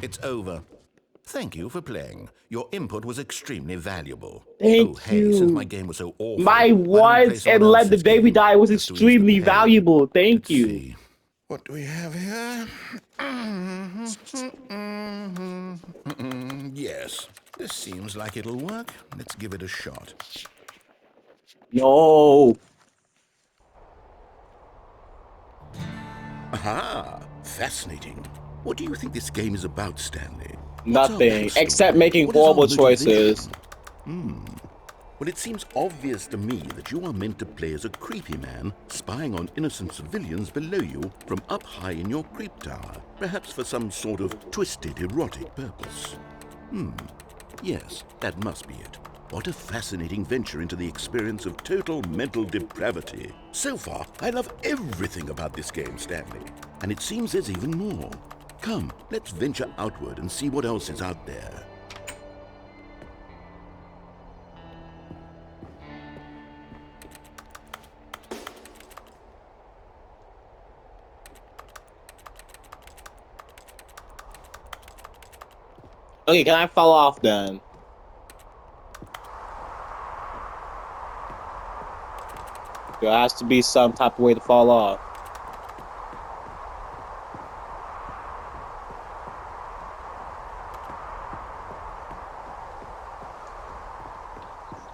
It's over. Thank you for playing. Your input was extremely valuable. Oh, Thank hey, since my you. game was so awful, My why don't we play once someone and let the else's baby game, die was just to ease the extremely pain? valuable. Thank Let's you. see. What do we have here? Yes, this seems like it'll work. Let's give it a shot. No. Aha! Fascinating. What do you think this game is about, Stanley? What's our Nothing. Except backstory? making What is our horrible motivation? choices. Well, it seems obvious to me that you are meant to play as a creepy man spying on innocent civilians below you from up high in your creep tower, perhaps for some sort of twisted erotic purpose. Yes, that must be it. What a fascinating venture into the experience of total mental depravity. So far, I love everything about this game, Stanley. And it seems there's even more. Come, let's venture outward and see what else is out there. Okay, can I fall off then? There has to be some type of way to fall off.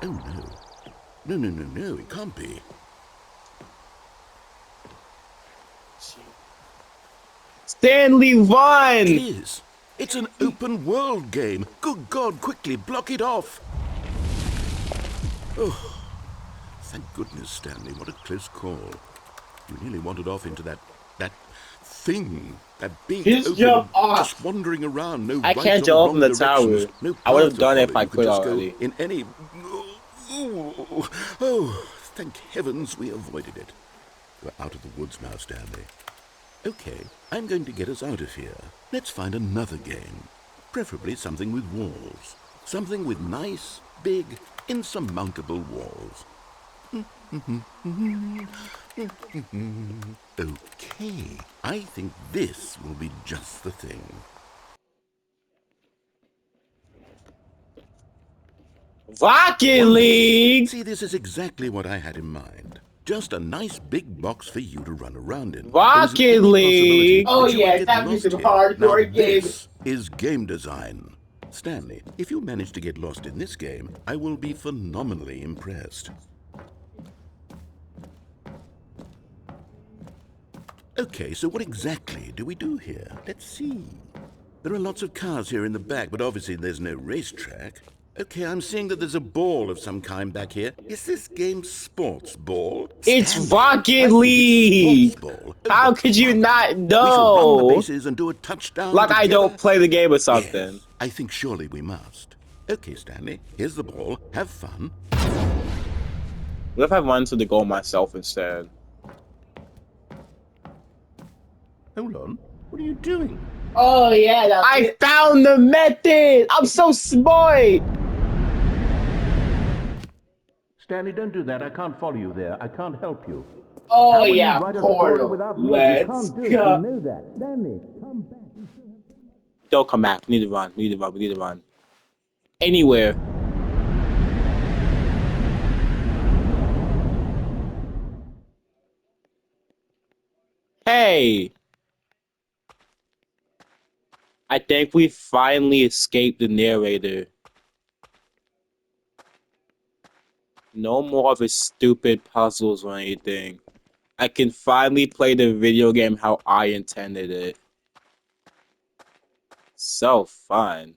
Oh no. No, it can't be. Stanley It won! is. It's an open world game. Good God, quickly block it off. Oh, thank goodness, Stanley. What a close call. You nearly wandered off into that thing. That big Just jump open, just off! wandering around. No I right can't or jump off in wrong the directions. tower. No I would path have to done it follow. if I You could could just go already. in any... Oh, thank heavens we avoided it. We're out of the woods now, Stanley. Okay, I'm going to get us out of here. Let's find another game. Preferably something with walls. Something with nice, big, insurmountable walls. Okay, I think this will be just the thing. Rocket Wonderful. League! See, this is exactly what I had in mind. Just a nice big box for you to run around in. There isn't Rocket any possibility League! Oh that you might yeah, get that be lost some here. Now hardcore game. this is game design. Stanley, if you manage to get lost in this game, I will be phenomenally impressed. Okay, so what exactly do we do here? Let's see. There are lots of cars here in the back, but obviously there's no racetrack. Okay, I'm seeing that there's a ball of some kind back here. Is this game sports ball? It's Stanley, Rocket I think it's sports League! ball. Oh, How but could you fun. not We shall run the know? bases and do a touchdown Like I don't together. play the game or something. Yes, I think surely we must. Okay, Stanley, here's the ball. Have fun. What if I run to the goal myself instead? Hold on. What are you doing? Oh yeah, that's I it. found the method! I'm so smart! Stanley, don't do that. I can't follow you there. I can't help you. Oh How will you yeah, write a scorer Portal. without me? You Let's can't do it. You go. know that. Stanley, come back. Don't come back. We need to run. We need to run. We need to run. Anywhere. Hey! I think we finally escaped the narrator. No more of his stupid puzzles or anything. I can finally play the video game how I intended it. So fun.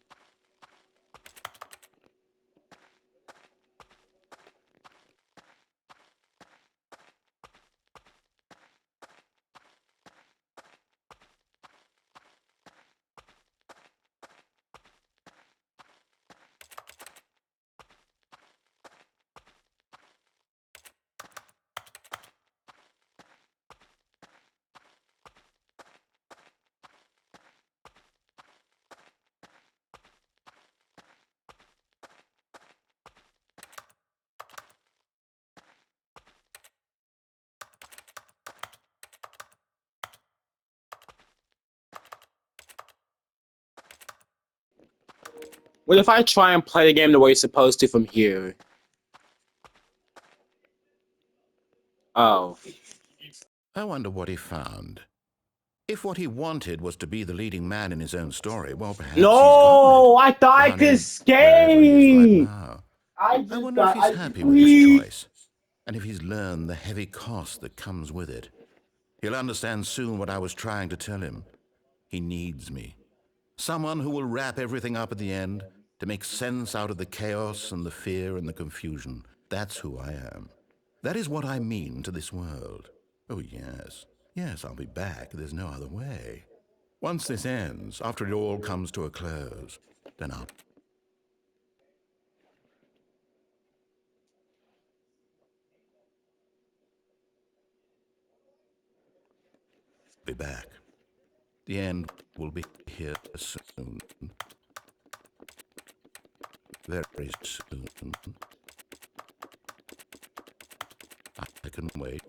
What if I try and play the game the way it's supposed to from here? Oh. I wonder what he found. If what he wanted was to be the leading man in his own story, well, perhaps he's gotten No! it. I thought I Down could in wherever he is right escape! now. I I just wonder if thought he's I happy could with his leave. choice, and if he's learned the heavy cost that comes with it. He'll understand soon what I was trying to tell him. He needs me. Someone who will wrap everything up at the end, to make sense out of the chaos and the fear and the confusion. That's who I am. That is what I mean to this world. Oh, yes. Yes, I'll be back. There's no other way. Once this ends, after it all comes to a close, then I'll be back. The end will be here soon. Very soon. I can wait.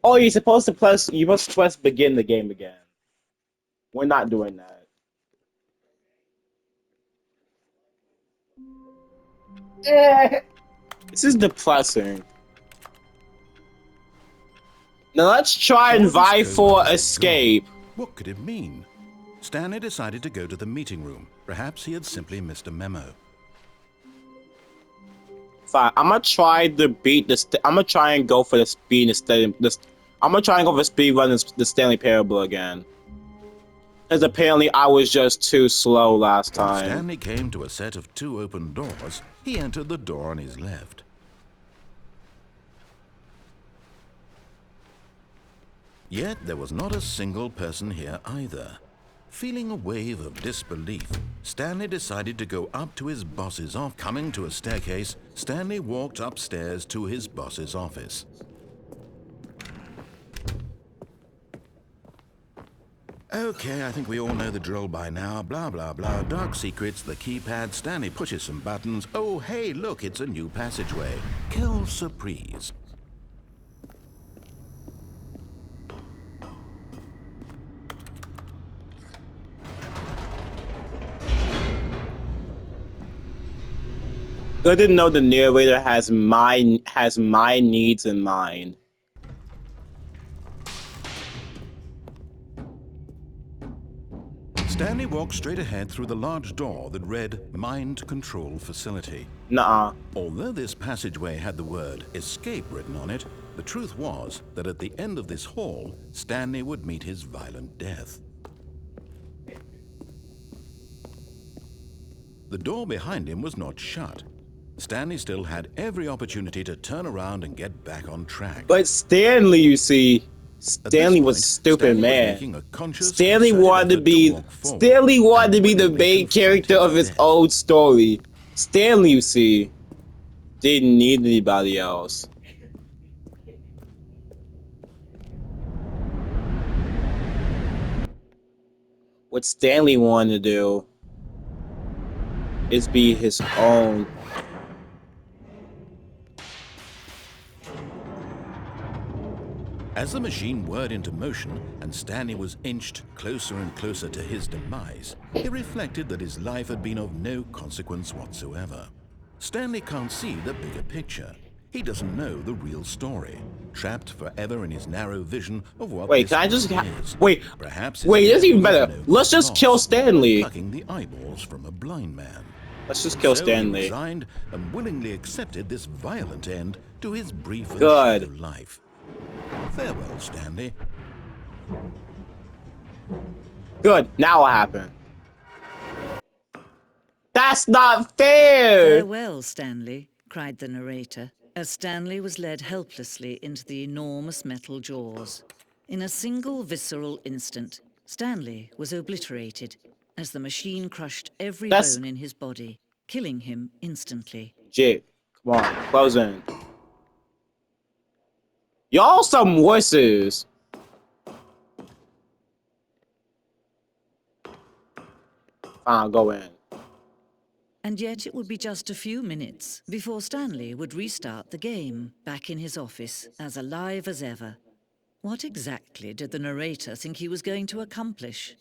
Oh, you're supposed to press. You must press begin the game again. We're not doing that. This is depressing. Now let's try and All this vie code for was escape. gone. What could it mean? Stanley decided to go to the meeting room. Perhaps he had simply missed a memo. Fine, I'm gonna try to beat this. I'm gonna try and go for the speed instead. I'm gonna try and go for speed run the Stanley Parable again. Because apparently I was just too slow last When time. Stanley came to a set of 2 open doors, he entered the door on his left. Yet there was not a single person here either. Feeling a wave of disbelief, Stanley decided to go up to his boss's office. Coming to a staircase, Stanley walked upstairs to his boss's office. Okay, I think we all know the drill by now. Blah, blah, blah. Dark secrets, the keypad. Stanley pushes some buttons. Oh, hey, look, it's a new passageway. Quelle surprise. Good to know the narrator has my needs in mind. Stanley walked straight ahead through the large door that read Mind Control Facility. Nuh-uh. Although this passageway had the word escape written on it, the truth was that at the end of this hall, Stanley would meet his violent death. The door behind him was not shut. Stanley still had every opportunity to turn around and get back on track. But Stanley, you see, Stanley was a stupid man. Stanley wanted to be the main character of his own story. Stanley, you see, didn't need anybody else. What Stanley wanted to do is be his own. As the machine whirred into motion and Stanley was inched closer and closer to his demise, he reflected that his life had been of no consequence whatsoever. Stanley can't see the bigger picture. He doesn't know the real story, trapped forever in his narrow vision of what Wait, this can I just world is. wait? Perhaps Wait, that's even better. no Let's just loss, kill Stanley. plucking the eyeballs from a blind man. Let's just kill So Stanley. he resigned and willingly accepted this violent end to his brief and Good. shallow life. Farewell, Stanley. Good. Now what happened? That's not fair! "Farewell, Stanley," cried the narrator, as Stanley was led helplessly into the enormous metal jaws. In a single visceral instant, Stanley was obliterated as the machine crushed every bone in his body, killing him instantly. Jake, come on, close in. Y'all some wusses. Fine, go in. And yet it would be just a few minutes before Stanley would restart the game, back in his office, as alive as ever. What exactly did the narrator think he was going to accomplish?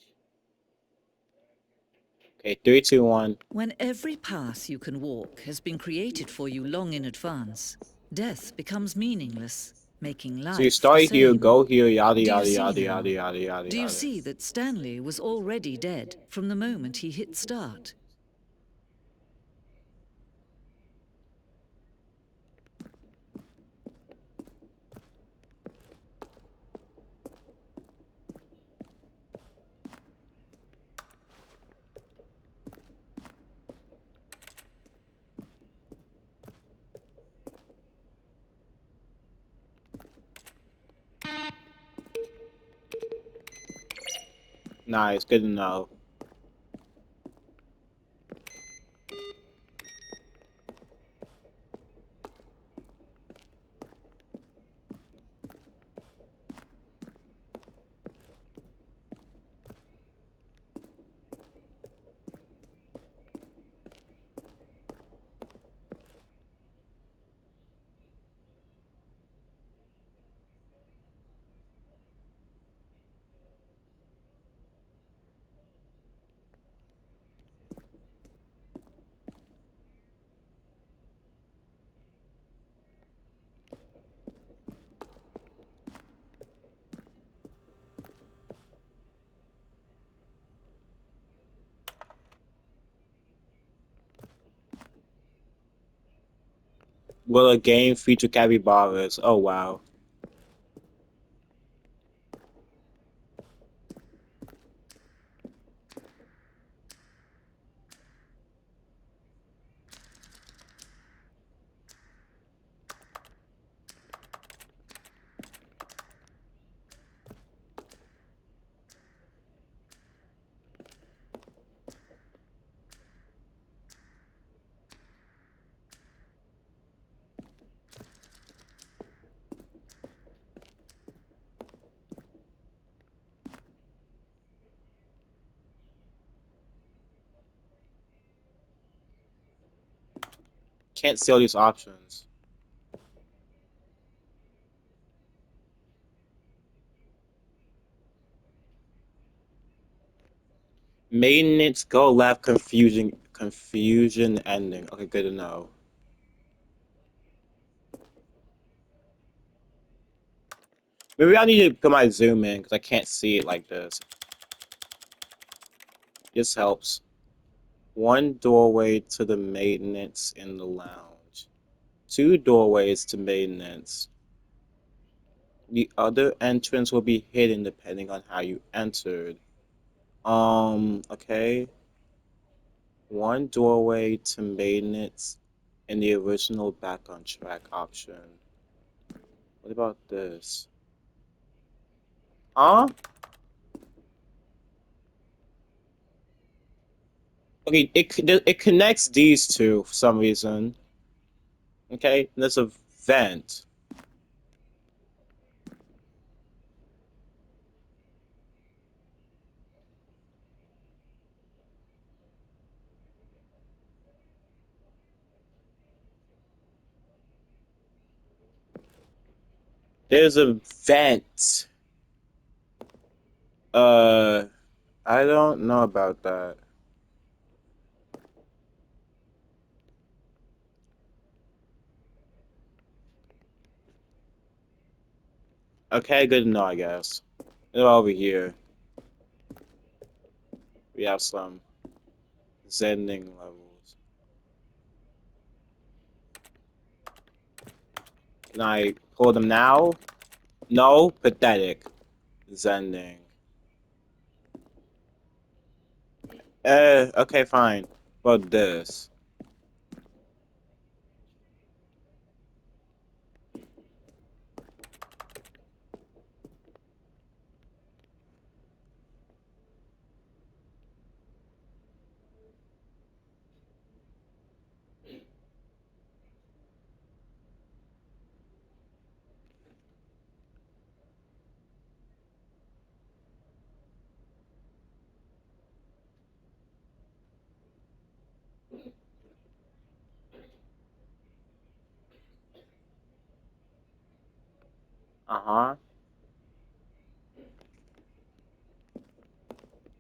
Okay, 3, 2, 1. When every path you can walk has been created for you long in advance, death becomes meaningless, making So you life the start here, same. go here, yada Do you yada see yada now? yada yada yada Do you yada. see that Stanley was already dead from the moment he hit start? Nice, good to know. Will a game feature capybaras? Oh wow. Can't see all these options. Maintenance, go left, confusion ending. Okay, good to know. Maybe I need to put my zoom in because I can't see it like this. This helps. One doorway to the maintenance in the lounge. 2 doorways to maintenance. The other entrance will be hidden depending on how you entered. Okay. 1 doorway to maintenance and the original back on track option. What about this? Huh? Okay, it connects these two for some reason. Okay, and there's a vent. There's a vent. Uh, I don't know about that. Okay, good to know, I guess. They're over here. We have some zending levels. Can I pull them now? No? Pathetic. Zending. Okay, fine. But this. Uh-huh.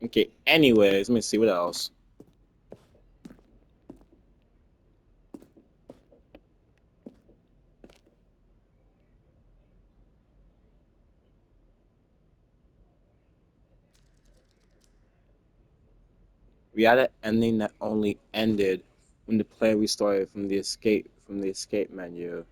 Okay, anyways, let me see what else. We had an ending that only ended when the player restarted from the escape menu.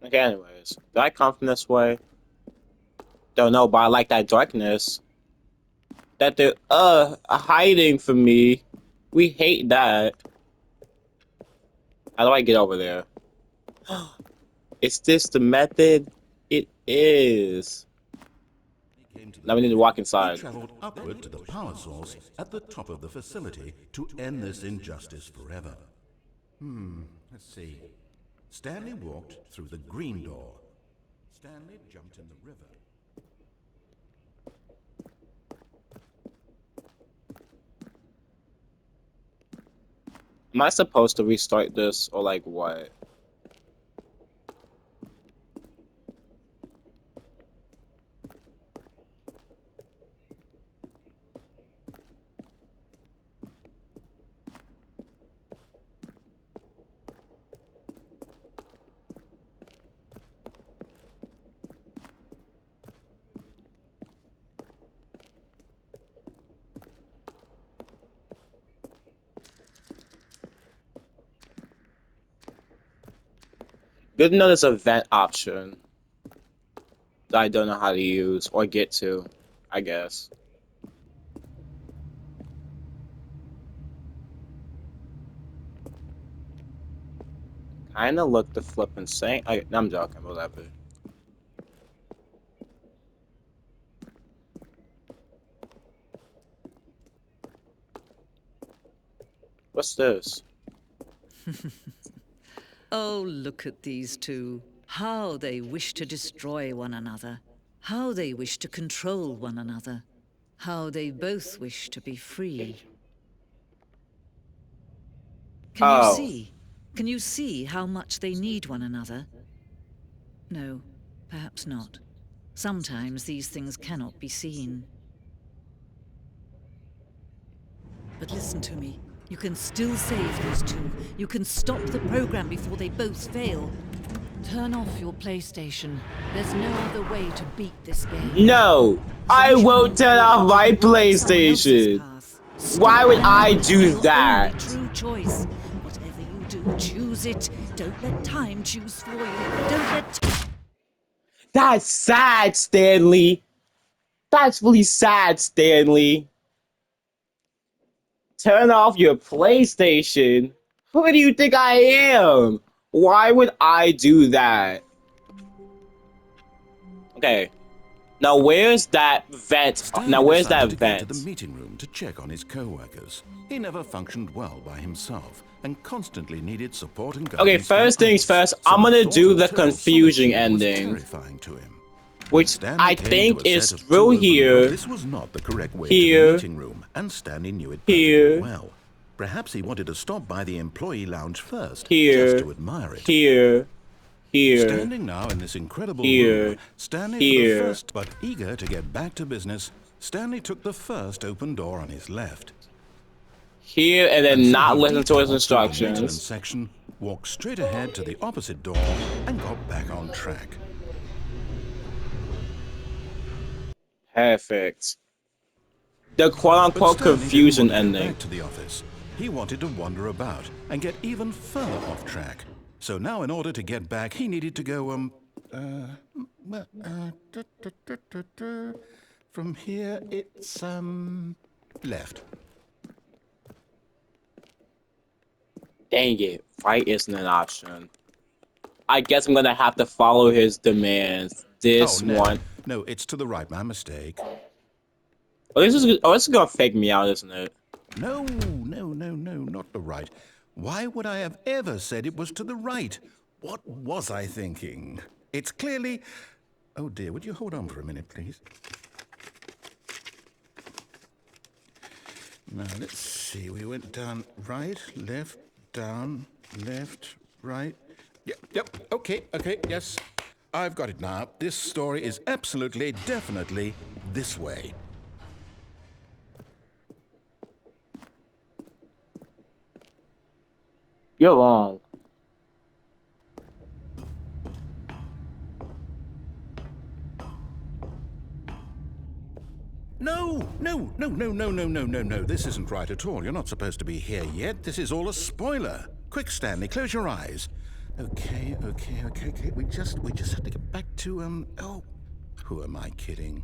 Okay, anyways, did I come from this way? Don't know, but I like that darkness. That they're hiding from me. We hate that. How do I get over there? Is this the method? It is. Now we need to walk inside. He traveled upward to the power source at the top of the facility to end this injustice forever. Let's see. Stanley walked through the green door. Stanley jumped in the river. Am I supposed to restart this or like what? Good to know there's a vent option that I don't know how to use or get to, I guess. Kinda look the flippin' same. I'm joking, whatever. What's this? Oh, look at these two. How they wish to destroy one another. How they wish to control one another. How they both wish to be free. Can you Oh. see? Can you see how much they need one another? No, perhaps not. Sometimes these things cannot be seen. But listen to me. You can still save these two. You can stop the program before they both fail. Turn off your PlayStation. There's no other way to beat this game. No! I won't turn off my PlayStation! Why would I do that? True choice. Whatever you do, choose it. Don't let time choose for you. Don't let... That's sad, Stanley. That's really sad, Stanley. Turn off your PlayStation? Who do you think I am? Why would I do that? Okay. Now where's that vent? Stanley Now where's that decided to vent? go to the meeting room to check on his co-workers. He never functioned well by himself and constantly needed support and guidance. Okay, first from things others, first, so I'm the gonna thought do of the total confusion solitude was ending. terrifying to him. Which Stanley I came think to a is set of through two open here. doors. This was not the correct way to Here. the meeting room, and Stanley knew it perfectly Here. well. Perhaps he wanted to stop by the employee lounge first, Here. just to admire it. Here. Here. Standing now in this incredible Here. room, Stanley Here. for the first, but eager to get back to business, Stanley took the first open door on his left. Here and then So not he listen to his detoured through the maintenance instructions. section, walked straight ahead to the opposite door, and got back on track. Perfect. The quote-unquote Stanley confusion didn't want to go ending. back to the office. He wanted to wander about and get even further off track. So now, in order to get back, he needed to go, from here, it's, left. Dang it, right isn't an option. I guess I'm gonna have to follow his demands. This Oh, no. one. No, it's to the right, my mistake. Oh, this is gonna fake me out, isn't it? No, not the right. Why would I have ever said it was to the right? What was I thinking? It's clearly... Oh dear, would you hold on for a minute, please? Now, let's see. We went down right, left, down, left, right. Yep. Okay, yes. I've got it now. This story is absolutely, definitely this way. You're wrong. No. This isn't right at all. You're not supposed to be here yet. This is all a spoiler. Quick, Stanley, close your eyes. Okay. We just have to get back to, oh, who am I kidding?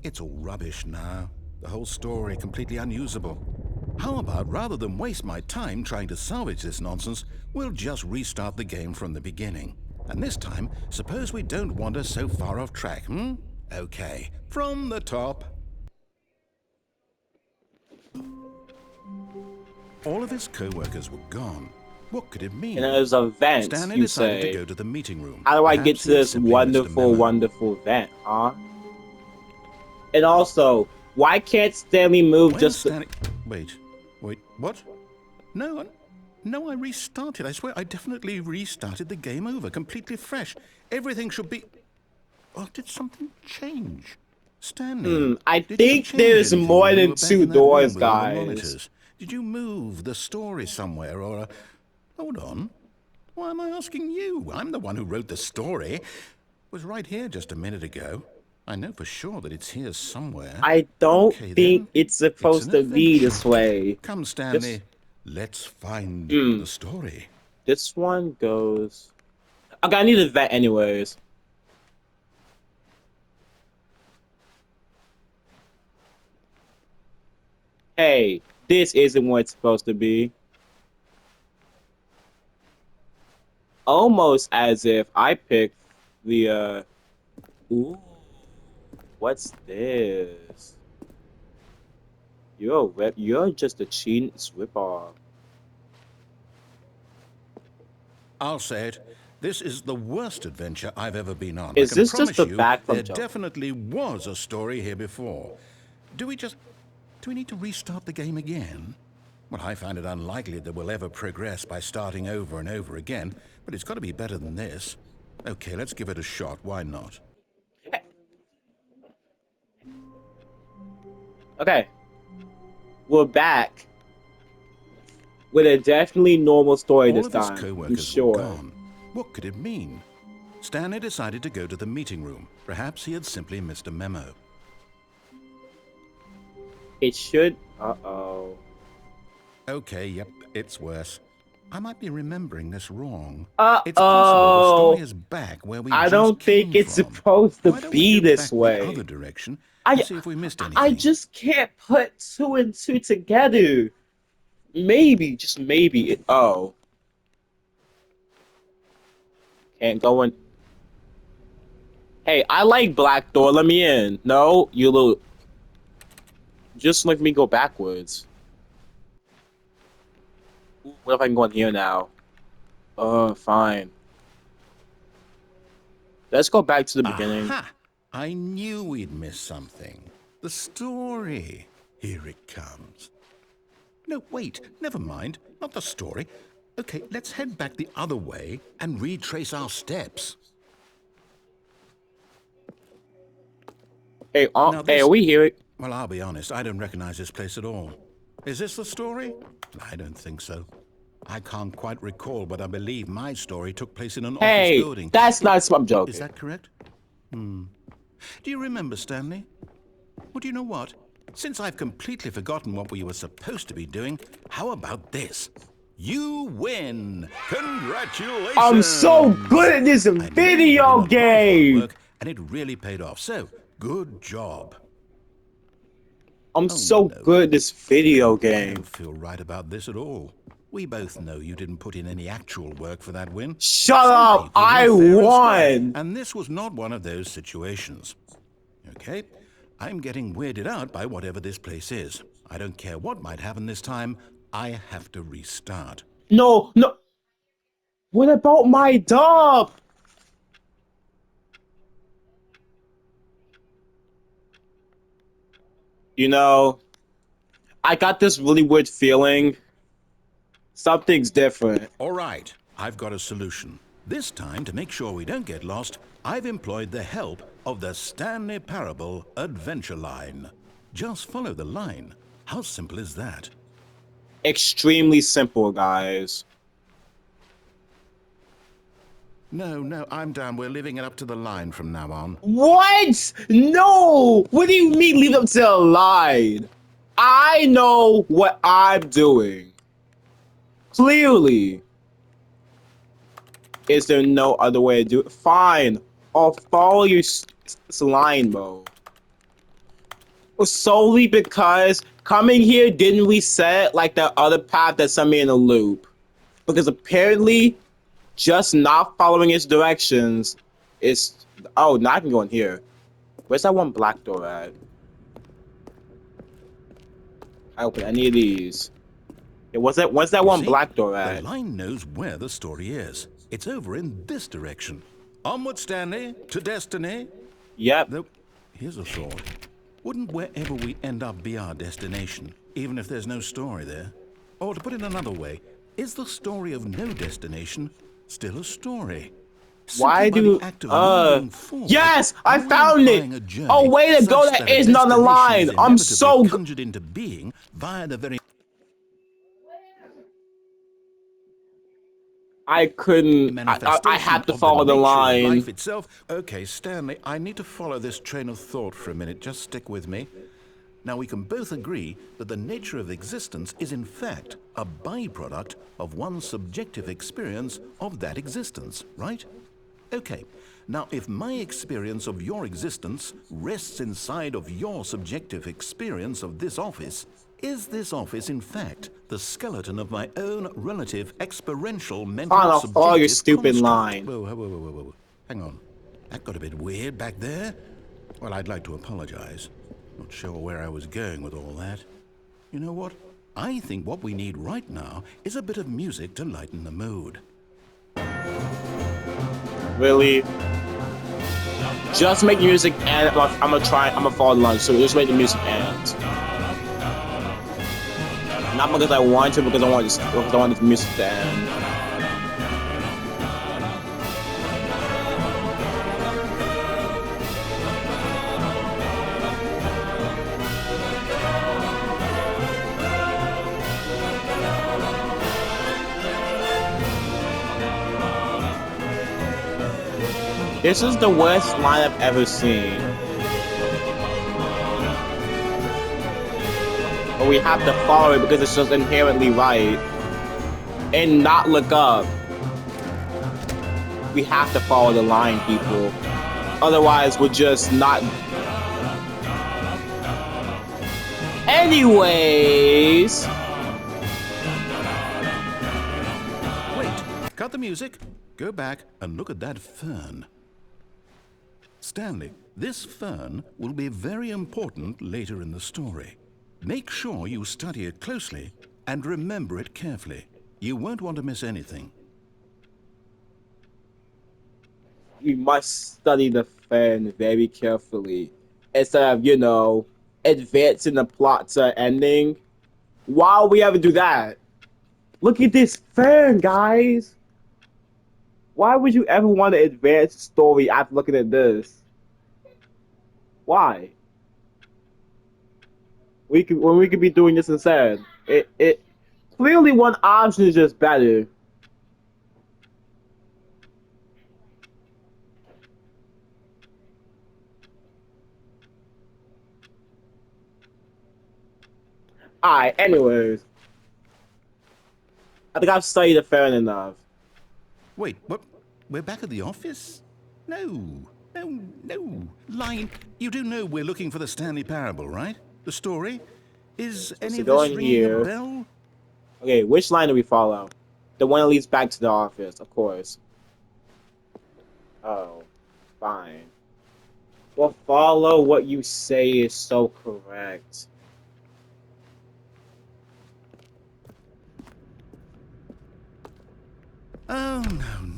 It's all rubbish now. The whole story completely unusable. How about, rather than waste my time trying to salvage this nonsense, we'll just restart the game from the beginning. And this time, suppose we don't wander so far off track, Okay, from the top. All of his co-workers were gone. What could it mean? And there's a vent, Stanley you decided say. to go to the meeting room. How do I get Perhaps to he had this simply missed a memo. wonderful vent, huh? And also, why can't Stanley move When just... Stanley... Wait, what? No, I restarted. I swear, I definitely restarted the game over, completely fresh. Everything should be... Well, did something change? Stanley, I did you think change there's anything more when you than were back 2 in that room doors, with all the guys. monitors? Did you move the story somewhere, or... Hold on. Why am I asking you? I'm the one who wrote the story. It was right here just a minute ago. I know for sure that it's here somewhere. I don't Okay, think then. it's supposed to be this way. Come, Stanley. Let's find the story. This one goes... Okay, I need a vet anyways. Hey, this isn't what it's supposed to be. Almost as if I picked the, Ooh, what's this? You're just a cheating rip-off. I'll say it. This is the worst adventure I've ever been on. Is I can this just promise the you back from there Joe? definitely was a story here before. Do we need to restart the game again? Well, I find it unlikely that we'll ever progress by starting over and over again, but it's got to be better than this. Okay, let's give it a shot. Why not? Okay. We're back. With a definitely normal story All this of his time. I'm co-workers sure. were gone. What could it mean? Stanley decided to go to the meeting room. Perhaps he had simply missed a memo. It should... Uh-oh. Okay, yep, it's worse. I might be remembering this wrong. Uh-oh. It's possible the story is back where we I just don't think came it's from. supposed to Why don't be we go this back way. the other direction and see if we missed anything? I just can't put 2 and 2 together. Maybe, just maybe. Oh. Can't go in. Hey, I like Black Door. Let me in. No, you little... Just let me go backwards. What if I can go in here now? Fine. Let's go back to the beginning. Aha! I knew we'd miss something. The story. Here it comes. No, wait, never mind. Not the story. Okay, let's head back the other way and retrace our steps. Hey, Now hey, are we here? Well, I'll be honest, I don't recognize this place at all. Is this the story? I don't think so. I can't quite recall, but I believe my story took place in an office building. That's not I'm joking. Is that correct? Do you remember, Stanley? Well, do you know what? Since I've completely forgotten what we were supposed to be doing, how about this? You win! Congratulations! I'm so good at this video game! Work, and it really paid off, so good job. I'm so good at this video I game. don't feel right about this at all. We both know you didn't put in any actual work for that win. Shut up! I won! And this was not one of those situations. Okay? I'm getting weirded out by whatever this place is. I don't care what might happen this time. I have to restart. No. What about my dub? You know, I got this really weird feeling. Something's different. All right, I've got a solution. This time, to make sure we don't get lost, I've employed the help of the Stanley Parable Adventure Line. Just follow the line. How simple is that? Extremely simple, guys. No, I'm down. We're leaving it up to the line from now on. What? No! What do you mean leave them to the line? I know what I'm doing. Clearly. Is there no other way to do it? Fine. I'll follow your line, bro. Solely because coming here didn't reset like that other path that sent me in a loop. Because apparently, just not following its directions is... Oh, now I can go in here. Where's that one black door at? I open any of these. Yeah, what's that one black door at? The line knows where the story is. It's over in this direction. Onward, Stanley, to destiny. Yep. Though, here's a thought. Wouldn't wherever we end up be our destination, even if there's no story there? Or to put it another way, is the story of no destination still a story? Why do... Yes! I We're found it! implying a journey Oh, way to go, such that a is not the destination line! is I'm so... inevitably conjured into being via the very... I couldn't... I had to follow the line. Life itself. Okay, Stanley, I need to follow this train of thought for a minute. Just stick with me. Now, we can both agree that the nature of existence is in fact a byproduct of one's subjective experience of that existence, right? Okay, now if my experience of your existence rests inside of your subjective experience of this office, is this office in fact the skeleton of my own relative experiential mental Fine, I'll follow your subjective stupid construct? line. Whoa. Hang on. That got a bit weird back there. Well, I'd like to apologize. Not sure where I was going with all that. You know what? I think what we need right now is a bit of music to lighten the mood. Really? Just make music and I'm gonna follow the line, so just make the music end. Not because I want to, because I want the music to end. This is the worst line I've ever seen. But we have to follow it because it's just inherently right. And not look up. We have to follow the line, people. Otherwise, we're just not... Anyways... Wait, cut the music. Go back and look at that fern. Stanley, this fern will be very important later in the story. Make sure you study it closely and remember it carefully. You won't want to miss anything. We must study the fern very carefully. Instead of, you know, advancing the plot to ending. Why would we ever do that? Look at this fern, guys! Why would you ever want to advance the story after looking at this? Why? When we could be doing this instead. It clearly one option is just better. Alright, anyways. I think I've studied it fair enough. Wait, what? We're back at the office? No. Line, you do know we're looking for the Stanley Parable, right? The story? Is any of this ringing a bell? Okay, which line do we follow? The one that leads back to the office, of course. Oh, fine. Well, follow what you say is so correct. Oh,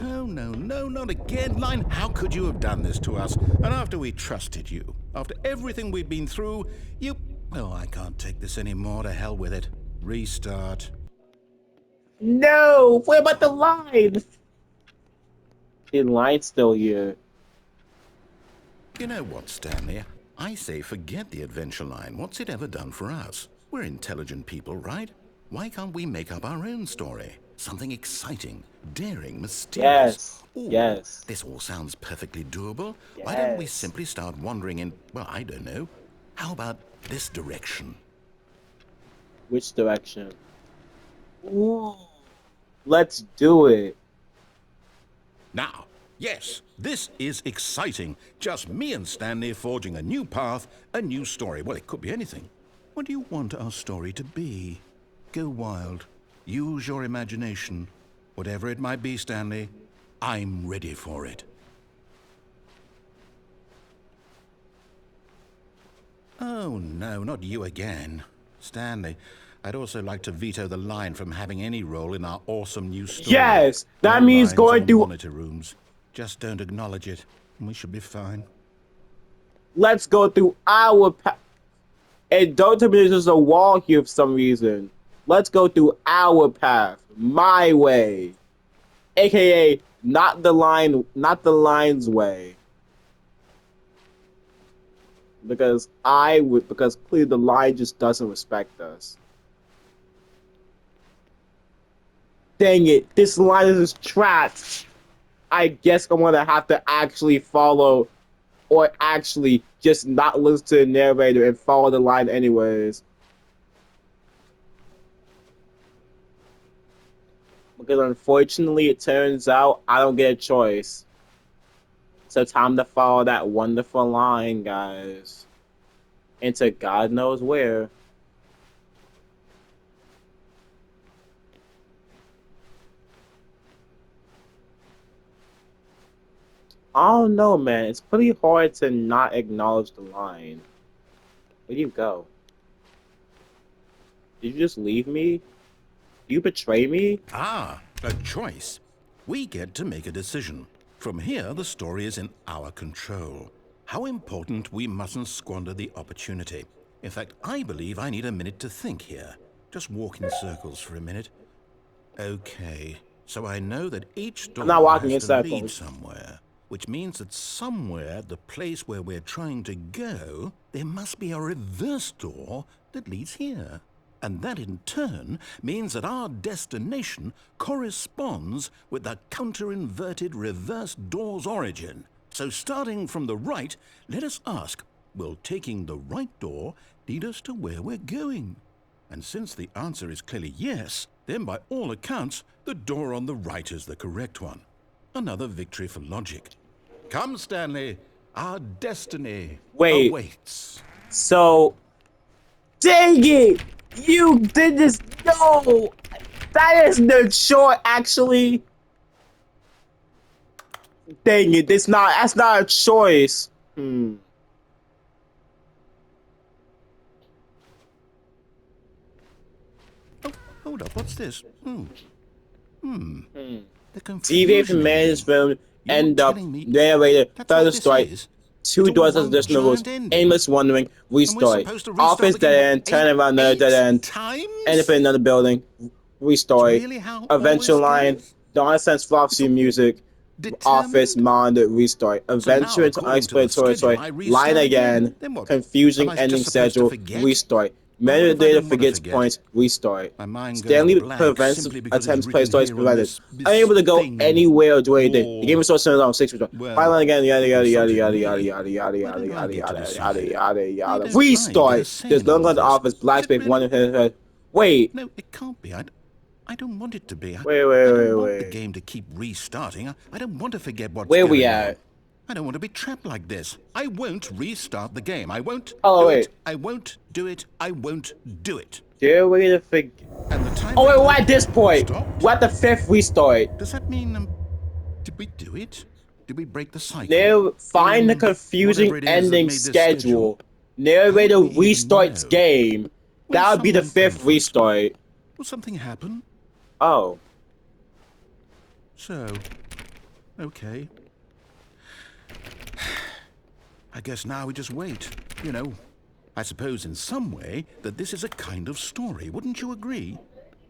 no, not again. Line, how could you have done this to us? And after we trusted you, after everything we've been through, you... Oh, I can't take this anymore. To hell with it. Restart. No! What about the line? The line's still here. You know what, Stanley? I say forget the adventure line. What's it ever done for us? We're intelligent people, right? Why can't we make up our own story? Something exciting, daring, mysterious. Yes. Ooh, Yes. this all sounds perfectly doable. Why don't we Yes. simply start wandering in, well, I don't know. How about this direction? Which direction? Ooh. Let's do it. Now, yes, this is exciting. Just me and Stanley forging a new path, a new story. Well, it could be anything. What do you want our story to be? Go wild. Use your imagination. Whatever it might be, Stanley, I'm ready for it. Oh, no, not you again. Stanley, I'd also like to veto the line from having any role in our awesome new story. Yes! That No means lines going or through. monitor rooms. Just don't acknowledge it, and we should be fine. Let's go through our path. And don't tell me there's a wall here for some reason. Let's go through our path. My way. AKA not the line's way. Because clearly the line just doesn't respect us. Dang it, this line is trapped. I guess I'm gonna have to actually follow, or actually just not listen to the narrator and follow the line anyways. Because unfortunately, it turns out I don't get a choice. So time to follow that wonderful line, guys. Into God knows where. I don't know, man. It's pretty hard to not acknowledge the line. Where do you go? Did you just leave me? You betray me? Ah, a choice. We get to make a decision. From here, the story is in our control. How important we mustn't squander the opportunity. In fact, I believe I need a minute to think here. Just walk in circles for a minute. Okay, so I know that each I'm not door walking has in to lead circles. somewhere, which means that somewhere, the place where we're trying to go, there must be a reverse door that leads here. And that in turn means that our destination corresponds with the counter-inverted reverse door's origin. So starting from the right, let us ask, will taking the right door lead us to where we're going? And since the answer is clearly yes, then by all accounts, the door on the right is the correct one. Another victory for logic. Come, Stanley, our destiny awaits. So, dang it! You did this. No! That is the short, actually. Dang it, that's not a choice. Hold up, what's this? The Deviate from confusion man's ending. film, You're end up, telling me narrator, that's further what this story, is? two It's all doors one additional rules, giant ending. aimless wandering, And we're restart. supposed to restart Office the game, dead what, end, turn around another dead end, times? end up in another building, restart. really how all Adventure this line, goes? nonsense prophecy all music, office determined? monitor, restart. So now, Adventure into according to the unexplored territory, schedule, I line restart again, Then what? confusing Am I ending just supposed to schedule, forget? restart. Well, what if I Metadata don't want to forgets forget? points, restart. My mind goes Stanley blank prevents simply because it's attempts, play written stories here on prevented. this Unable to go thing. anywhere or do anything. The game Or, is still on 6 well, Final again, yada you yada yada consulted yada me. yada yada yada Why don't yada I yada get to yada decide? yada yada Why yada. don't I get a Restart. say There's in no all of longer this? office. Black Is it space really? one. Wait. No, it can't be. I don't want it to be. Wait. I don't want the game to keep restarting. I don't want to forget what's Where we going at? on. I don't want to be trapped like this. I won't restart the game. I won't Oh, do wait. it. I won't do it. I won't do it. They're way to forget. And the time Oh wait, we're record at this point. stopped? We're at the 5th restart. Does that mean, did we do it? Did we break the cycle? Now find the In confusing whatever it is that ending made this schedule. How Narrator would we even restarts know? game. Will That would be the someone 5th comfort me? restart. Will something happen? Oh. So, okay. I guess now we just wait. You know, I suppose in some way that this is a kind of story, wouldn't you agree?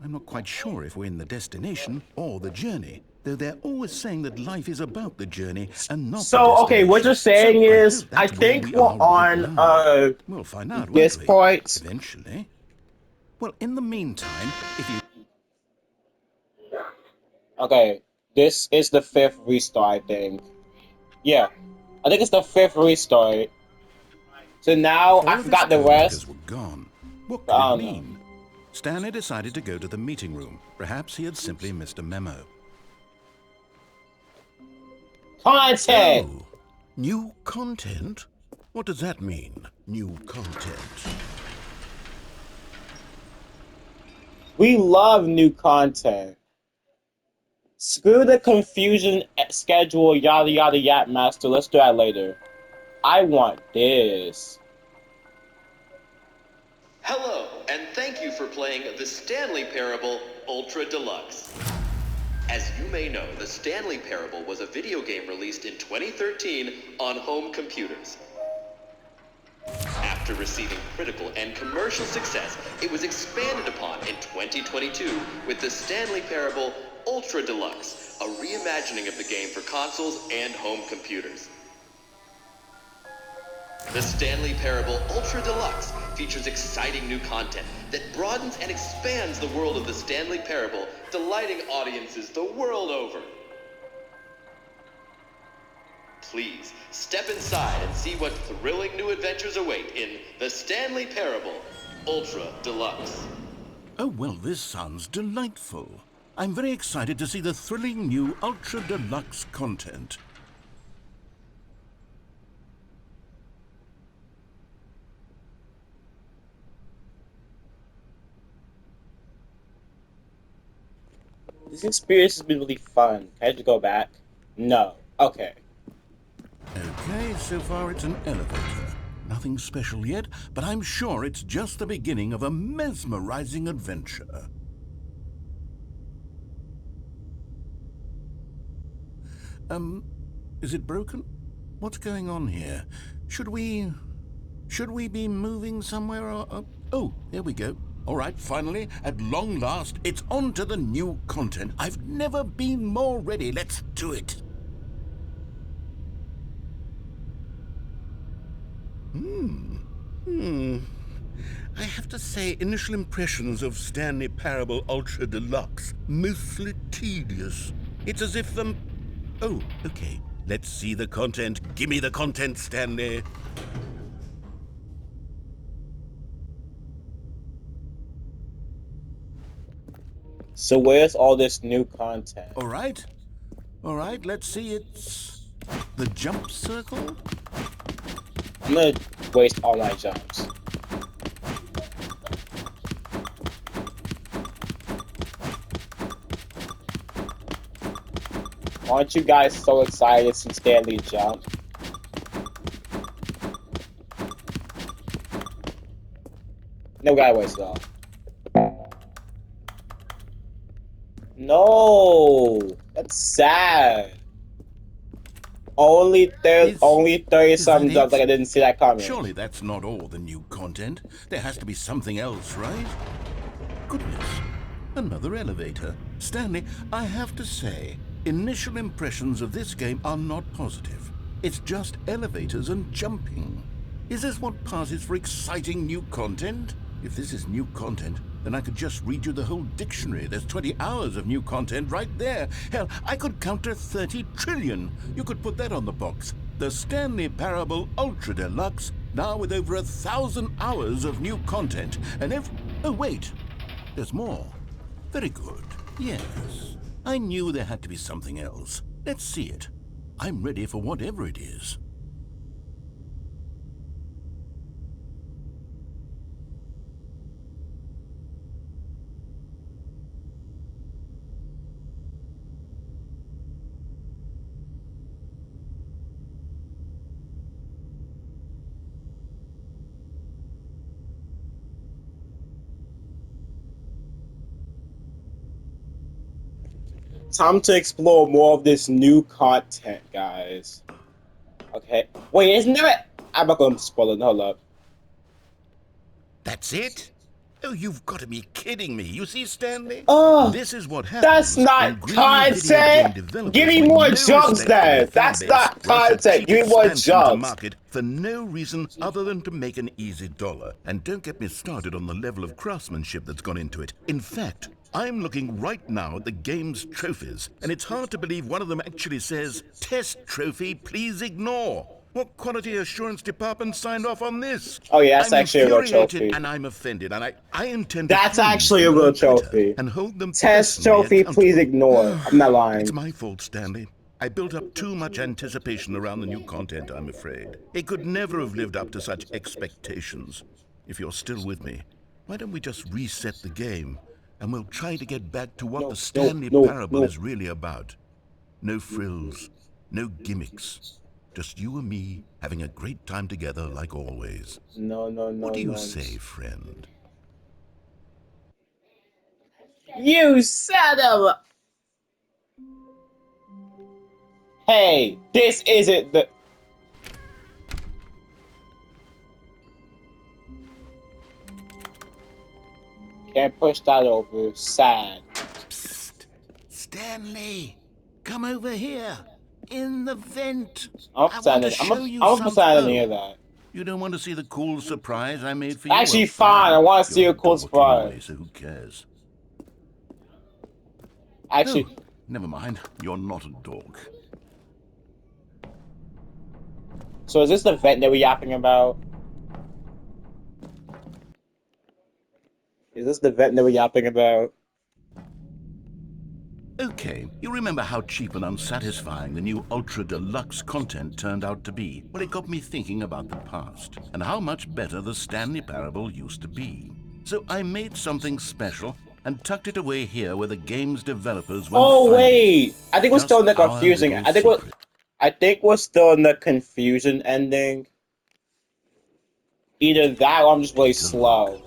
I'm not quite sure if we're in the destination or the journey, though they're always saying that life is about the journey and not the So, okay, destination. what you're saying So is, hope I that's where think we we're are right on, now. We'll find out, won't this we? point. Eventually. Well, in the meantime, if you... Okay, this is the 5th restart, I think. Yeah, I think it's the 5th restart. So now, All I of its forgot the co-workers rest. were gone. What I could it don't know. mean? Stanley decided to go to the meeting room. Perhaps he had simply missed a memo. Content! Oh, new content? What does that mean, new content? We love new content. Screw the confusion schedule, yada yada yada master. Let's do that later. I want this. Hello, and thank you for playing the Stanley Parable Ultra Deluxe. As you may know, the Stanley Parable was a video game released in 2013 on home computers. After receiving critical and commercial success, it was expanded upon in 2022 with the Stanley Parable Ultra Deluxe, a reimagining of the game for consoles and home computers. The Stanley Parable Ultra Deluxe features exciting new content that broadens and expands the world of the Stanley Parable, delighting audiences the world over. Please, step inside and see what thrilling new adventures await in the Stanley Parable Ultra Deluxe. Oh, well, this sounds delightful. I'm very excited to see the thrilling new Ultra Deluxe content. This experience has been really fun. Can I just go back? No. Okay. Okay, so far it's an elevator. Nothing special yet, but I'm sure it's just the beginning of a mesmerizing adventure. Is it broken? What's going on here? Should we be moving somewhere or... Oh, here we go. All right, finally, at long last, it's on to the new content. I've never been more ready. Let's do it. I have to say, initial impressions of Stanley Parable Ultra Deluxe, mostly tedious. It's as if Oh, okay. Let's see the content. Gimme the content, Stanley. So where's all this new content? All right, let's see. It's the jump circle. I'm gonna waste all my jumps. Aren't you guys so excited to see Stanley jump? No guy wasted all. No, that's sad. Only 30 some jumps. Like I didn't see that coming. Surely that's not all the new content. There has to be something else, right? Goodness, another elevator. Stanley, I have to say, initial impressions of this game are not positive. It's just elevators and jumping. Is this what passes for exciting new content? If this is new content, then I could just read you the whole dictionary. There's 20 hours of new content right there. Hell, I could count to 30 trillion. You could put that on the box. The Stanley Parable Ultra Deluxe, now with over 1,000 hours of new content. And oh, wait. There's more. Very good. Yes. I knew there had to be something else. Let's see it. I'm ready for whatever it is. Time to explore more of this new content, guys. Okay. Wait, isn't there? I'm not gonna spoil it. Hold up. That's it? Oh, you've got to be kidding me. You see, Stanley? Oh, This is what that's happens when not greedy video game content! developers Give me with more no jumps respect for their then! fan That's base not rush a content! cheap Give me more expansion to jumps! market for no reason other than to make an easy dollar. And don't get me started on the level of craftsmanship that's gone into it. In fact, I'm looking right now at the game's trophies, and it's hard to believe one of them actually says, "Test trophy, please ignore." What quality assurance department signed off on this? Oh yeah, that's I'm actually a real infuriated trophy. and I'm offended, and I intend to That's find these actually a people real on Twitter trophy. and hold them Test personally trophy, please accountable. ignore. I'm not It's lying. my fault, Stanley. I built up too much anticipation around the new content, I'm afraid. It could never have lived up to such expectations. If you're still with me, why don't we just reset the game, and we'll try to get back to what the Stanley Parable is really about. No frills, no gimmicks. Just you and me having a great time together like always. No. What do you say, friend? You son of a... Hey, this isn't the... Can't push that over. Sad. Psst. Stanley, come over here. In the vent. I'm I want to show you something. I didn't hear that. You don't want to see the cool surprise I made for you? Actually, Well, fine. I want to see You're a cool dork anyway, surprise. so who cares? Actually, Oh, never mind. You're not a dork. so is this the vent that we're yapping about? Is this the vent that we're yapping about? Okay, you remember how cheap and unsatisfying the new Ultra Deluxe content turned out to be? Well, it got me thinking about the past, and how much better the Stanley Parable used to be. So I made something special and tucked it away here where the game's developers won't Oh find it. wait, I think we're still in the Just our confusing. little secret. I think we're still in the confusion ending. Either that or I'm just really slow.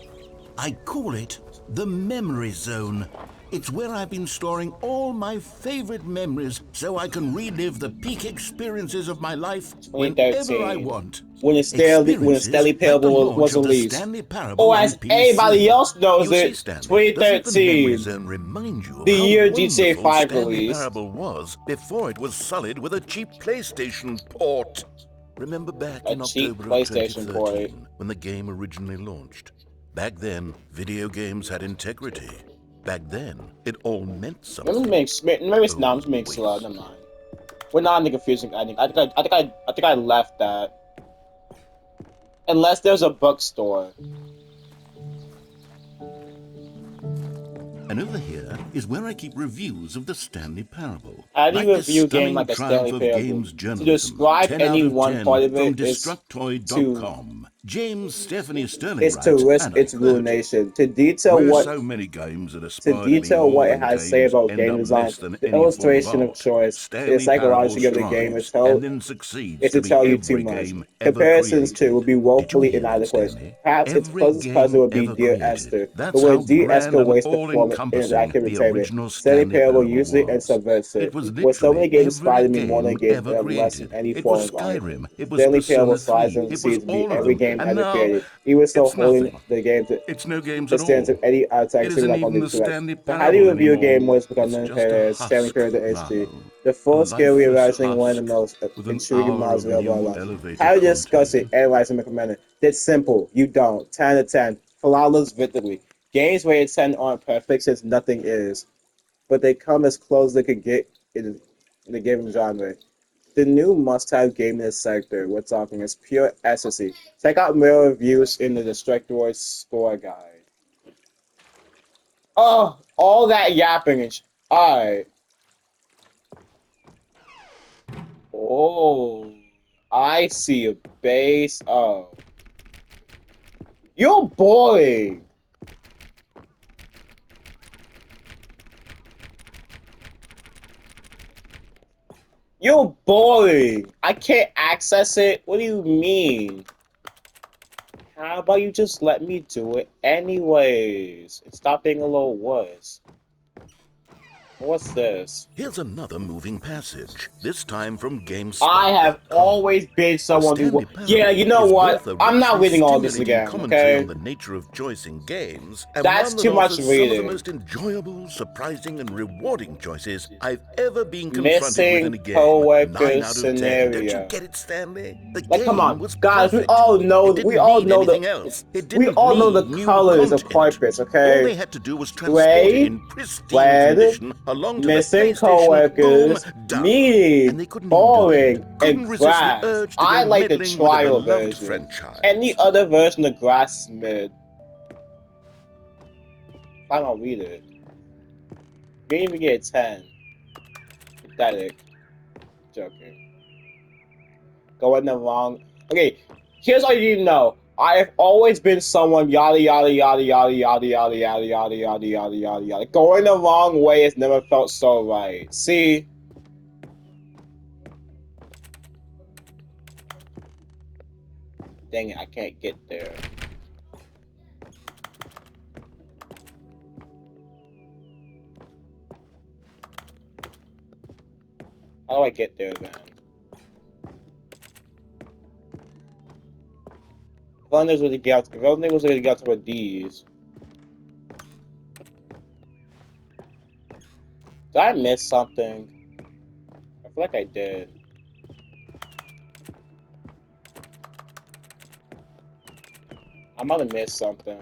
I call it the Memory Zone. It's where I've been storing all my favorite memories so I can relive the peak experiences of my life whenever I want. When the Stanley Parable was released. Or as anybody else knows it, 2013. Remind you of The how year GTA wonderful 5 Stanley released. Parable was before it was solid with a cheap PlayStation port. Remember back in cheap October of PlayStation 2013 port. when the game originally launched? Back then, video games had integrity. Back then, it all meant something. Maybe it's slow. Never mind. We're not in the confusing ending. I think I left that. Unless there's a bookstore. And over here is where I keep reviews of the Stanley Parable. How do you review a game stunning like a triumph Stanley of Parable? games To journalism, describe 10 any out of one 10 part of from it is Destructoid.com. James Stephanie Sterling is to writes, risk and I its quote, ruination. To detail "Where what so many games that to aspire detail to be what more it than has to say games about end game up design, less than the any form illustration of art. choice, the Stanley psychology of the Parable game is strives and then succeeds to be tell you too every much. game ever Comparisons to created." would be Did you woefully hear that, inadequate. Stanley? Perhaps its Every closest puzzle game would be ever Dear created. Esther, That's but where how Dear grand Esther and wastes the form in all-encompassing interactive the entertainment. original Stanley Stanley Parable Parable uses it and was. subverts It it. was Where so many literally games every inspired me more than game games ever that have less than created. any It form was of life. Skyrim. It was Stanley Parable Persona strives 3. and It was succeeds to be all of every them. game And ever now, created. He was still it's holding nothing. the game to It's no games the at stands all. of any outside It series isn't like on even the the direct. Stanley So how do you Parable review a game anymore. when it's become It's known just a as Stanley husk Parable the history? now. The A full scale lifeless reimagining one of the most husk with an intriguing hour models of available new online. elevator How do you discuss it, content. analyze, and recommend it? It's simple. You don't. 10 to 10. Flawless victory. Games rated 10 aren't perfect since nothing is, but they come as close as they could get in the given genre. The new must-have game in this sector we're talking is pure ecstasy. Check out more reviews in the Destructoid score guide. Oh, all that yapping and alright. Oh, I see a base. Oh, you're boring. You're boring. I can't access it. What do you mean? How about you just let me do it anyways? And stop being a little wuss. What's this? Here's another moving passage, this time from I have GameSpot.com. always been someone who... Stanley Yeah, you know is what? both a I'm not richly reading all this stimulating again, commentary okay? on the nature of choice in games, and That's one that too much offers some of the reading. most enjoyable, surprising, and rewarding choices I've ever been confronted with in a Missing game. 9 co-worker out of 10. Don't you scenario. get it, Stanley? The Like, come game on, was guys. perfect. It didn't need anything else. It We didn't all know need the new colors of content. carpets, All okay? they had to do was transport it Gray, in pristine red, condition along to the missing PlayStation. Boom, co-workers, done. meaty, And they couldn't even do boring, that. and Couldn't resist the grass. urge to I go like the meddling with a trial beloved version. franchise. Any other version of grass is mid. I don't read it. You didn't even get a 10. Pathetic. Joking. Going the wrong... Okay, here's all you need to know. I have always been someone yada yada yada yada yada yada yada yada yada yada yada yada. Going the wrong way has never felt so right. See? Dang it, I can't get there. How do I get there then? If only was gonna get to these. Did I miss something? I feel like I did. I might have missed something.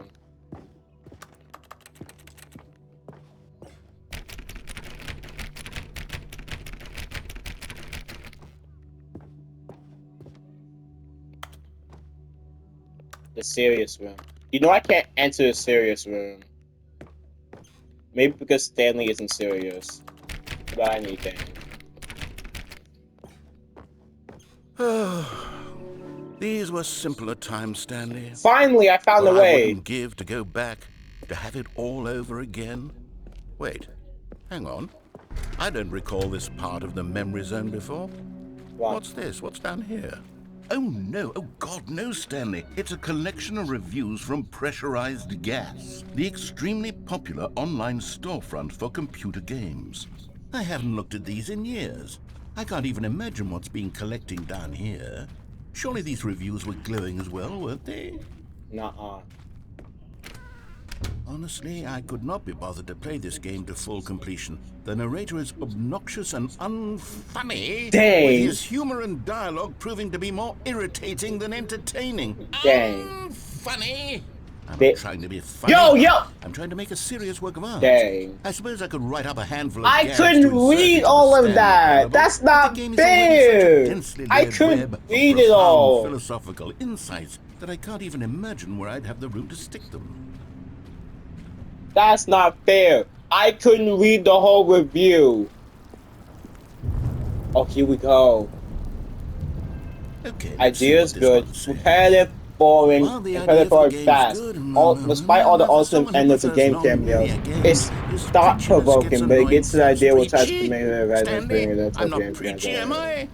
The serious room. You know I can't enter the serious room. Maybe because Stanley isn't serious about anything. These were simpler times, Stanley. Finally, I found a What I way. wouldn't give to go back, to have it all over again. Wait, hang on. I don't recall this part of the memory zone before. What's this? What's down here? Oh no, oh God, no, Stanley. It's a collection of reviews from Pressurized Gas, the extremely popular online storefront for computer games. I haven't looked at these in years. I can't even imagine what's been collecting down here. Surely these reviews were glowing as well, weren't they? Nuh-uh. Honestly, I could not be bothered to play this game to full completion. The narrator is obnoxious and unfunny, Dang. with his humor and dialogue proving to be more irritating than entertaining. Dang. Unfunny? I'm They- not trying to be funny. Yo! I'm trying to make a serious work of art. Dang. I suppose I could write up a handful of I gags couldn't to insert read into all the of Stanley that. Parable, That's but not the game is already such a fair. densely I layered couldn't web of read it profound all. philosophical insights that I can't even imagine where I'd have the room to stick them. That's not fair. I couldn't read the whole review. Oh, here we go. Okay, Idea's good. Repetitive. Repetitive, boring, While the idea repetitive, for the boring, game's fast. good, Despite all the for awesome someone who endless of prefers game non-linear cameos, games, it's this thought-provoking, preachiness but it gets gets to the annoying idea fast. which has Preachy? to make it Stanley, I'm not preachy, am I?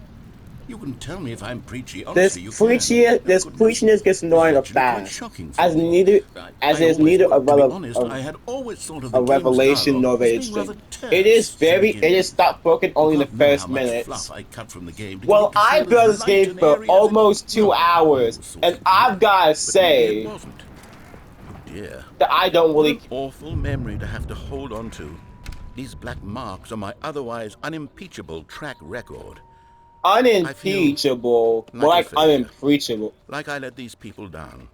You can tell me if I'm preachy. This Honestly, you can. preachiness gets annoying It's actually quite fast, shocking for as me. neither I as is always neither would. To be a honest, I had always thought of the a game's revelation dialogue nor as a being rather history. terse to begin It is with. thought-provoking only in You the can't know first how much minutes. fluff I cut from the game to Well, get it to I feel built as this light game and for airy as it- almost 2 well, hours, almost and sort of I've gotta but maybe say it wasn't. Oh dear. that I don't What really an awful memory to have to hold on to. These black marks on my otherwise unimpeachable track record. unimpeachable, like more a like failure. unimpeachable. Like I let these people down.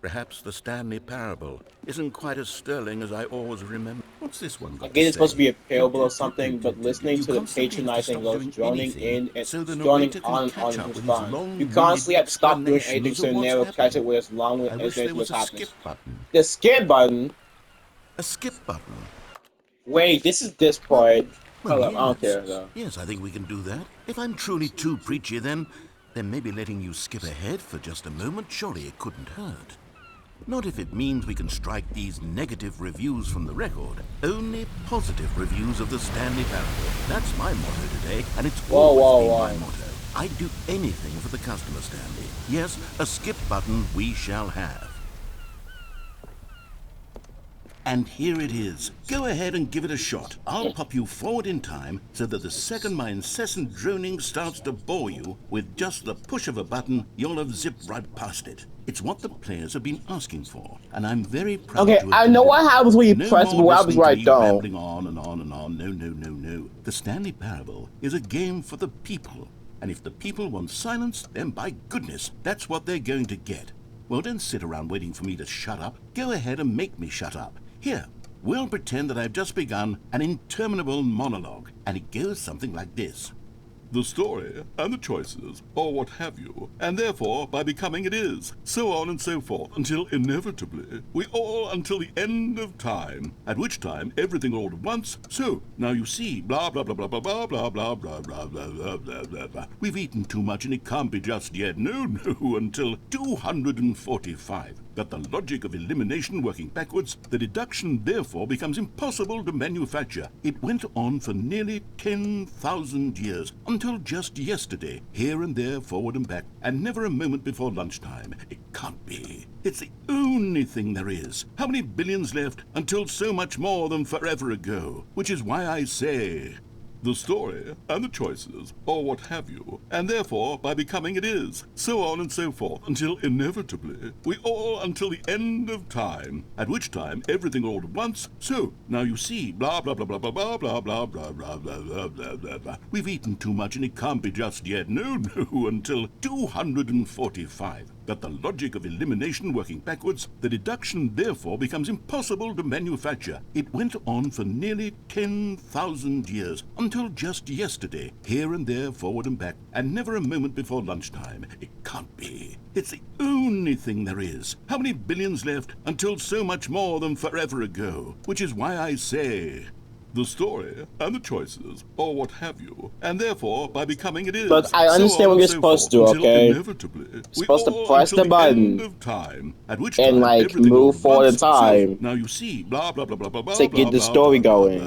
Perhaps the Stanley Parable isn't quite as sterling as I always remember. What's this one got I guess it's to supposed to be a say? parable or something, but listening You to the constantly have to patronizing stop voice doing droning anything in and so the droning narrator on can and catch on up his with his fun. You long-winded constantly have to stop doing anything explanations so of the what's narrator catch it happening. with as long I as wish there what's was a happening. skip button. The skip button. A skip button. Wait, this is this part. Well, Hold up, I don't yes. care though. Yes, I think we can do that. If I'm truly too preachy, then maybe letting you skip ahead for just a moment, surely it couldn't hurt. Not if it means we can strike these negative reviews from the record. Only positive reviews of the Stanley Parable. That's my motto today, and it's always been my motto. I'd do anything for the customer, Stanley. Yes, a skip button we shall have. And here it is. Go ahead and give it a shot. I'll pop you forward in time so that the second my incessant droning starts to bore you, with just the push of a button, you'll have zipped right past it. It's what the players have been asking for, and I'm very proud to have I know what delivered. happens when you No press, more but I was listening to right me though. rambling on and on and on. No, no, no, no. The Stanley Parable is a game for the people, and if the people want silence, then by goodness, that's what they're going to get. Well, don't sit around waiting for me to shut up. Go ahead and make me shut up. Here, we'll pretend that I've just begun an interminable monologue, and it goes something like this. The story, and the choices, or what have you, and therefore, by becoming it is, so on and so forth, until inevitably, we all until the end of time, at which time everything all at once, so, now you see, blah blah blah blah blah blah blah blah blah blah blah blah blah blah blah. We've eaten too much and it can't be just yet, no, until 245. That the logic of elimination working backwards, the deduction therefore becomes impossible to manufacture. It went on for nearly 10,000 years, until just yesterday, here and there, forward and back, and never a moment before lunchtime. It can't be. It's the only thing there is. How many billions left until so much more than forever ago? Which is why I say... The story, and the choices, or what have you, and therefore, by becoming it is, so on and so forth, until inevitably, we all until the end of time, at which time everything all at once, so, now you see, blah blah blah blah blah blah blah blah blah blah blah blah blah blah blah. We've eaten too much and it can't be just yet, no, until 245. That the logic of elimination working backwards, the deduction therefore becomes impossible to manufacture. It went on for nearly 10,000 years, until just yesterday, here and there, forward and back, and never a moment before lunchtime. It can't be. It's the only thing there is. How many billions left until so much more than forever ago? Which is why I say... The story, and the choices, or what have you, and therefore, by becoming it is... But I understand what you're supposed to, okay? Inevitably, Supposed to press the button of time, at which and time like move forward in time. So, now you see, blah blah blah blah blah blah. To get the story going.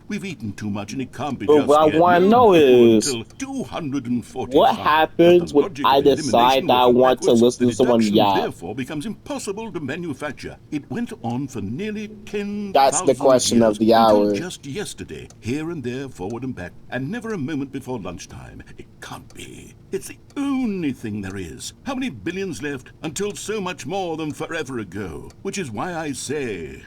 We've eaten too much and it can't be But just what I yet, want to know is, until 245. what happens when I decide that I want to listen to someone yap? Therefore becomes impossible to manufacture. It went on for nearly 10,000 That's the question years, of the until hour. just yesterday, here and there, forward and back, and never a moment before lunchtime. It can't be. It's the only thing there is. How many billions left until so much more than forever ago? Which is why I say...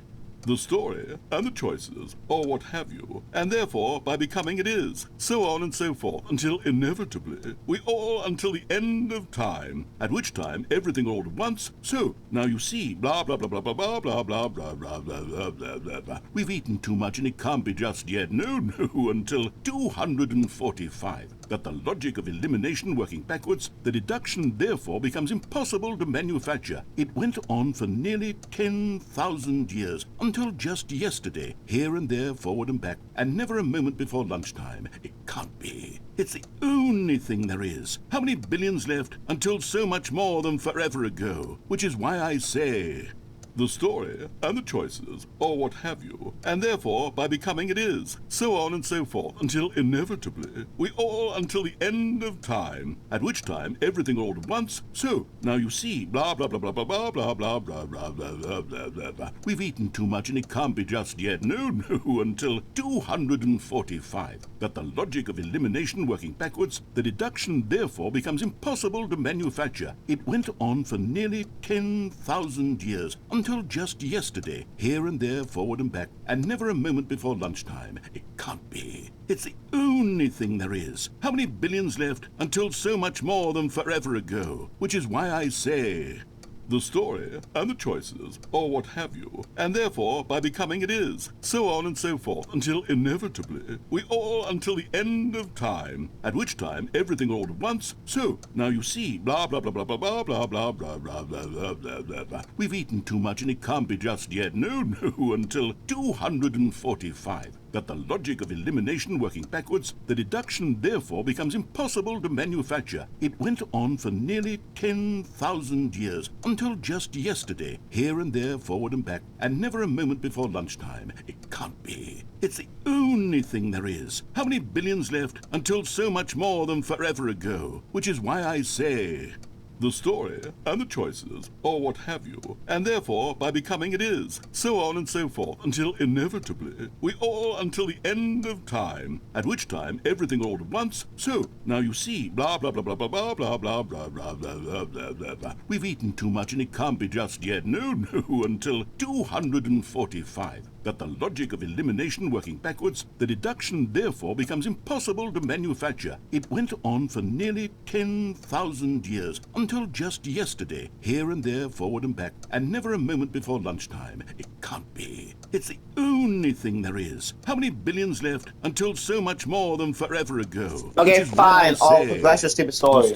The story, and the choices, or what have you, and therefore, by becoming it is, so on and so forth, until inevitably, we all until the end of time, at which time everything all at once, so, now you see, blah blah blah blah blah blah blah blah blah blah blah blah blah blah blah. We've eaten too much and it can't be just yet, no, until 245. That the logic of elimination working backwards, the deduction therefore becomes impossible to manufacture. It went on for nearly 10,000 years, until just yesterday, here and there, forward and back, and never a moment before lunchtime. It can't be. It's the only thing there is. How many billions left until so much more than forever ago? Which is why I say... The story, and the choices, or what have you, and therefore, by becoming it is, so on and so forth, until inevitably, we all until the end of time, at which time everything all at once, so, now you see, blah blah blah blah blah blah blah blah blah blah blah blah blah blah. We've eaten too much and it can't be just yet, no, until 245. That the logic of elimination working backwards, the deduction therefore becomes impossible to manufacture. It went on for nearly 10,000 years, until just yesterday, here and there, forward and back, and never a moment before lunchtime. It can't be. It's the only thing there is. How many billions left until so much more than forever ago? Which is why I say... The story, and the choices, or what have you, and therefore, by becoming it is, so on and so forth, until inevitably, we all until the end of time, at which time everything all at once, so, now you see, blah blah blah blah blah blah blah blah blah blah blah blah blah blah blah. We've eaten too much and it can't be just yet, no, until 245. That the logic of elimination working backwards, the deduction therefore becomes impossible to manufacture. It went on for nearly 10,000 years, until just yesterday, here and there, forward and back, and never a moment before lunchtime. It can't be. It's the only thing there is. How many billions left until so much more than forever ago? Which is why I say... the story, and the choices, or what have you, and therefore, by becoming it is, so on and so forth, until inevitably, we all until the end of time, at which time everything all at once, so, now you see, blah blah blah blah blah blah blah blah blah blah blah blah blah blah blah. We've eaten too much and it can't be just yet, no, until 245. That the logic of elimination working backwards, the deduction therefore becomes impossible to manufacture. It went on for nearly 10,000 years, until just yesterday, here and there, forward and back, and never a moment before lunchtime. It can't be. It's the only thing there is. How many billions left until so much more than forever ago? Okay, fine. Oh, that's a stupid story.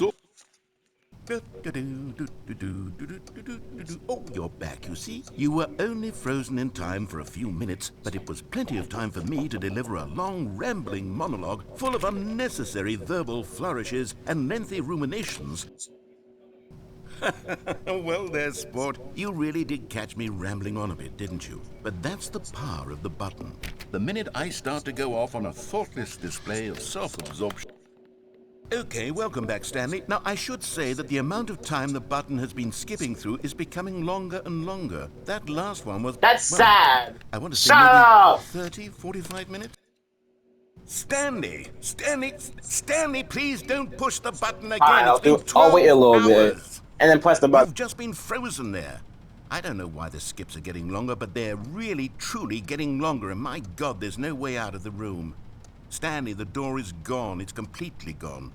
Oh, you're back, you see. You were only frozen in time for a few minutes, but it was plenty of time for me to deliver a long, rambling monologue full of unnecessary verbal flourishes and lengthy ruminations. Well there, sport. You really did catch me rambling on a bit, didn't you? But that's the power of the button. The minute I start to go off on a thoughtless display of self-absorption... Okay, welcome back, Stanley. Now, I should say that the amount of time the button has been skipping through is becoming longer and longer. That last one was... That's well, sad. I want to say Shut maybe up! 30, 45 minutes? Stanley, please don't push the button again. Fine, I'll It's been do. I'll wait a little 12 bit, hours. and then press the button. You've just been frozen there. I don't know why the skips are getting longer, but they're really, truly getting longer, and my God, there's no way out of the room. Stanley, the door is gone. It's completely gone.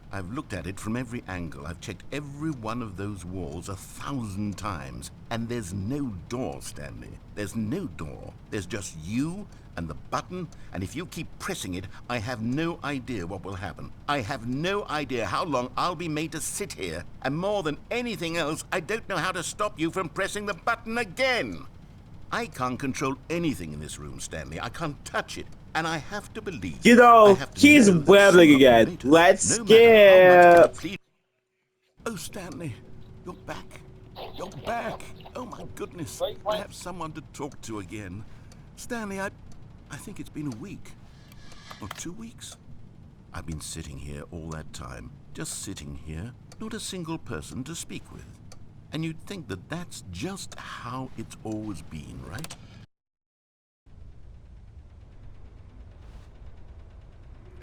I've looked at it from every angle. I've checked every one of those walls 1,000 times. And there's no door, Stanley. There's no door. There's just you and the button, and if you keep pressing it, I have no idea what will happen. I have no idea how long I'll be made to sit here. And more than anything else, I don't know how to stop you from pressing the button again. I can't control anything in this room, Stanley. I can't touch it. And I have to believe... You know, he's babbling again. Let's skip. Oh, Stanley, you're back. You're back. Oh, my goodness. I have someone to talk to again. Stanley, I think it's been a week. Or 2 weeks. I've been sitting here all that time. Just sitting here. Not a single person to speak with. And you'd think that that's just how it's always been, right?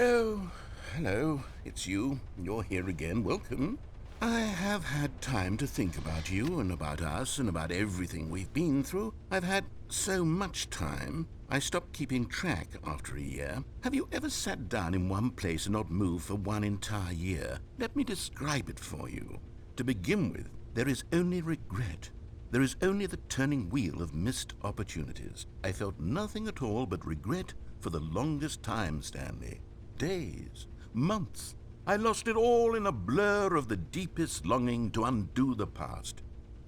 Oh, hello, it's you. You're here again. Welcome. I have had time to think about you and about us and about everything we've been through. I've had so much time, I stopped keeping track after a year. Have you ever sat down in one place and not moved for one entire year? Let me describe it for you. To begin with, there is only regret. There is only the turning wheel of missed opportunities. I felt nothing at all but regret for the longest time, Stanley. Days, months. I lost it all in a blur of the deepest longing to undo the past.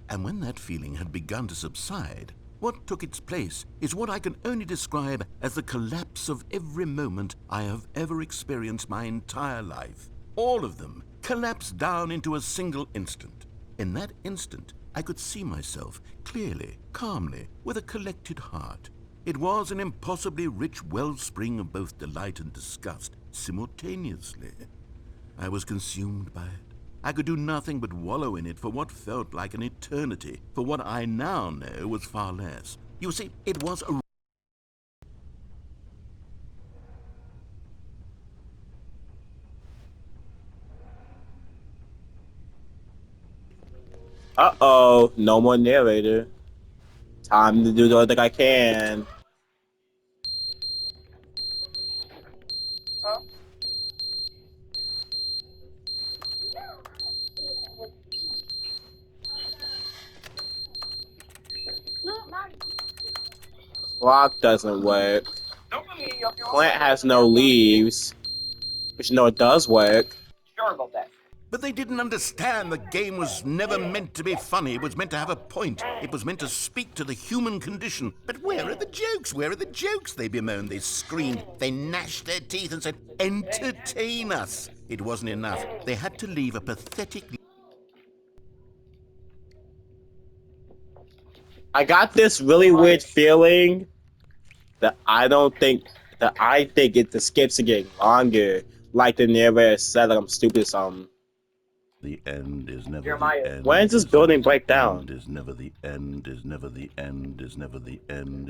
And when that feeling had begun to subside, what took its place is what I can only describe as the collapse of every moment I have ever experienced my entire life. All of them collapsed down into a single instant. In that instant, I could see myself clearly, calmly, with a collected heart. It was an impossibly rich wellspring of both delight and disgust simultaneously. I was consumed by it. I could do nothing but wallow in it for what felt like an eternity, for what I now know was far less. You see, it was a... Uh-oh, no more narrator. Time to do the thing I can. Clock doesn't work. Plant has no leaves. But you know it does work. But they didn't understand the game was never meant to be funny. It was meant to have a point. It was meant to speak to the human condition. But where are the jokes? Where are the jokes? They bemoaned, they screamed, they gnashed their teeth and said, entertain us. It wasn't enough. They had to leave a pathetic... I got this really weird feeling that I think the skips are getting longer. Like the narrator said, like I'm stupid or something. The end is never Jeremiah, the end. when does this building break down? Is never the end. Is never the end. Is never the end.